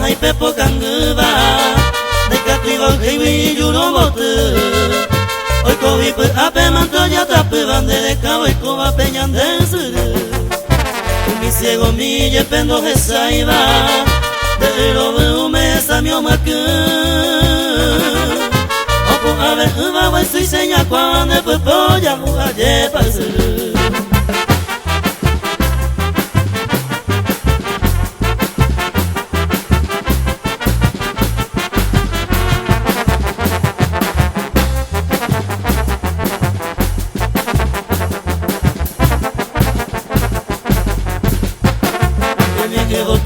hay pepo canguba de castigo y yuro bote hoy cobi per ape manto ya tape bande de cabo y coba peñan de mi ciego mi yependo de saiba de lo veo me samio maque opo ave uva vai soy seña cuando pepo ya muaye pase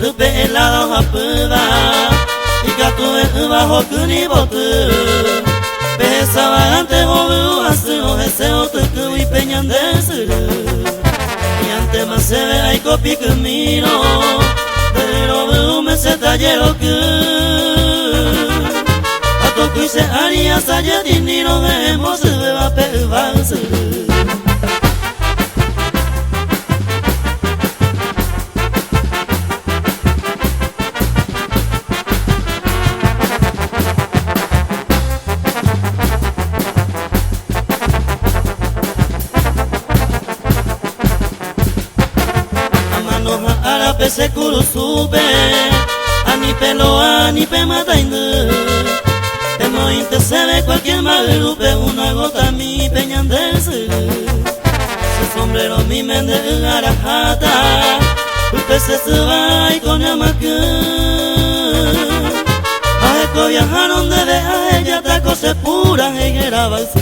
tu pelado hapuda y gato bajo kuni botu pesaba ante bobu asino deseo tu y peñan de suru y ante más se ve hay copi camino pero bobu me se tallero que a toco y se haría salle dinero vemos se ve va pevar suru se kuru sube ani pelo ani pe matainde emo inte se ve cualquier malupe una gota mi peñan de su sombrero mi mende arajata usted se suba y con amaque a eco viajaron de ella taco se pura en el avance